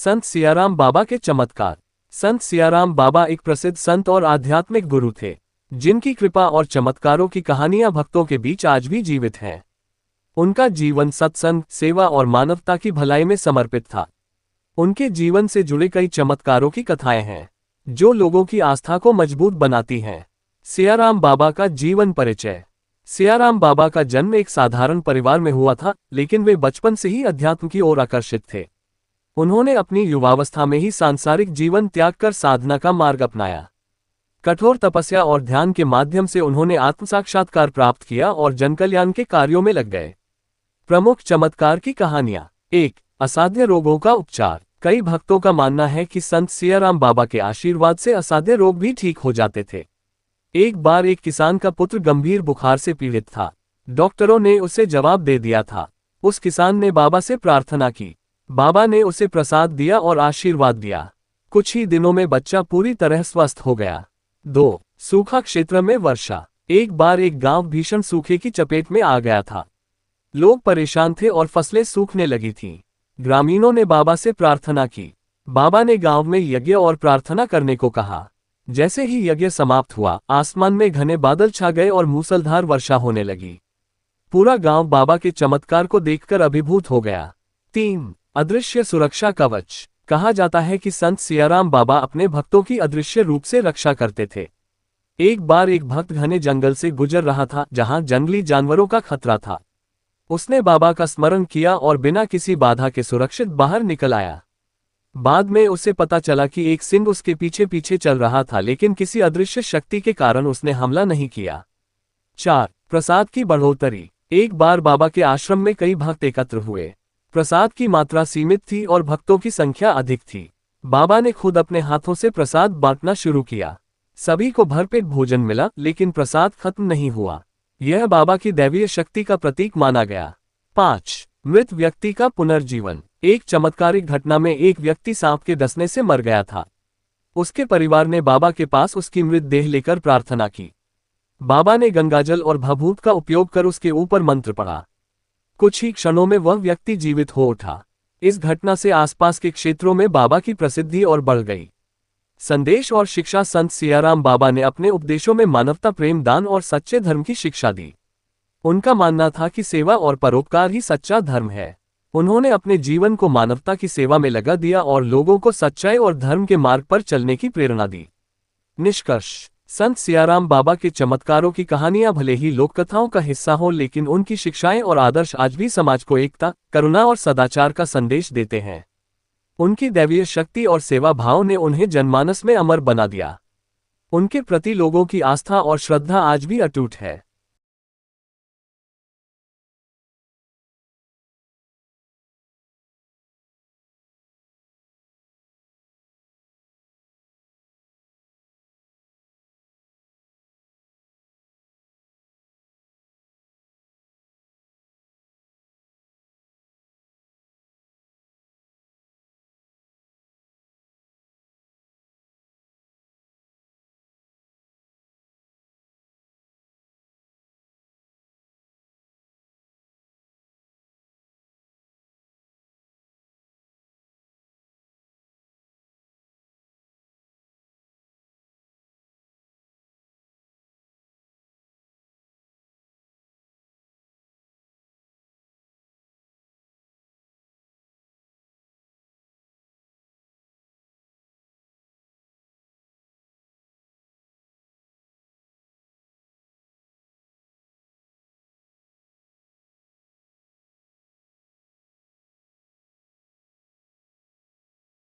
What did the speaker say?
संत सियाराम बाबा के चमत्कार। संत सियाराम बाबा एक प्रसिद्ध संत और आध्यात्मिक गुरु थे, जिनकी कृपा और चमत्कारों की कहानियां भक्तों के बीच आज भी जीवित हैं। उनका जीवन सत्संग, सेवा और मानवता की भलाई में समर्पित था। उनके जीवन से जुड़े कई चमत्कारों की कथाएं हैं, जो लोगों की आस्था को मजबूत बनाती हैं। सियाराम बाबा का जीवन परिचय। सियाराम बाबा का जन्म एक साधारण परिवार में हुआ था, लेकिन वे बचपन से ही अध्यात्म की ओर आकर्षित थे। उन्होंने अपनी युवावस्था में ही सांसारिक जीवन त्याग कर साधना का मार्ग अपनाया। कठोर तपस्या और ध्यान के माध्यम से उन्होंने आत्म साक्षात्कार प्राप्त किया और जनकल्याण के कार्यों में लग गए। प्रमुख चमत्कार की कहानियां। 1. असाध्य रोगों का उपचार। कई भक्तों का मानना है कि संत सियाराम बाबा के आशीर्वाद से असाध्य रोग भी ठीक हो जाते थे। एक बार एक किसान का पुत्र गंभीर बुखार से पीड़ित था। डॉक्टरों ने उसे जवाब दे दिया था। उस किसान ने बाबा से प्रार्थना की। बाबा ने उसे प्रसाद दिया और आशीर्वाद दिया। कुछ ही दिनों में बच्चा पूरी तरह स्वस्थ हो गया। 2. सूखा क्षेत्र में वर्षा। एक बार एक गांव भीषण सूखे की चपेट में आ गया था। लोग परेशान थे और फसलें सूखने लगी थीं। ग्रामीणों ने बाबा से प्रार्थना की। बाबा ने गांव में यज्ञ और प्रार्थना करने को कहा। जैसे ही यज्ञ समाप्त हुआ, आसमान में घने बादल छा गए और मूसलधार वर्षा होने लगी। पूरा गांव बाबा के चमत्कार को देखकर अभिभूत हो गया। 3. अदृश्य सुरक्षा कवच। कहा जाता है कि संत सियाराम बाबा अपने भक्तों की अदृश्य रूप से रक्षा करते थे। एक बार एक भक्त घने जंगल से गुजर रहा था, जहां जंगली जानवरों का खतरा था। उसने बाबा का स्मरण किया और बिना किसी बाधा के सुरक्षित बाहर निकल आया। बाद में उसे पता चला कि एक सिंह उसके पीछे पीछे चल रहा था, लेकिन किसी अदृश्य शक्ति के कारण उसने हमला नहीं किया। 4. प्रसाद की बढ़ोतरी। एक बार बाबा के आश्रम में कई भक्त एकत्र हुए। प्रसाद की मात्रा सीमित थी और भक्तों की संख्या अधिक थी। बाबा ने खुद अपने हाथों से प्रसाद बांटना शुरू किया। सभी को भरपेट भोजन मिला, लेकिन प्रसाद खत्म नहीं हुआ। यह बाबा की दैवीय शक्ति का प्रतीक माना गया। 5. मृत व्यक्ति का पुनर्जीवन। एक चमत्कारिक घटना में एक व्यक्ति सांप के डसने से मर गया था। उसके परिवार ने बाबा के पास उसकी मृत देह लेकर प्रार्थना की। बाबा ने गंगाजल और भभूत का उपयोग कर उसके ऊपर मंत्र पढ़ा। कुछ ही क्षणों में वह व्यक्ति जीवित हो उठा। इस घटना से आसपास के क्षेत्रों में बाबा की प्रसिद्धि और बढ़ गई। संदेश और शिक्षा। संत सियाराम बाबा ने अपने उपदेशों में मानवता, प्रेम, दान और सच्चे धर्म की शिक्षा दी। उनका मानना था कि सेवा और परोपकार ही सच्चा धर्म है। उन्होंने अपने जीवन को मानवता की सेवा में लगा दिया और लोगों को सच्चाई और धर्म के मार्ग पर चलने की प्रेरणा दी। निष्कर्ष। संत सियाराम बाबा के चमत्कारों की कहानियां भले ही लोककथाओं का हिस्सा हो, लेकिन उनकी शिक्षाएं और आदर्श आज भी समाज को एकता, करुणा और सदाचार का संदेश देते हैं। उनकी दैवीय शक्ति और सेवा भाव ने उन्हें जनमानस में अमर बना दिया। उनके प्रति लोगों की आस्था और श्रद्धा आज भी अटूट है।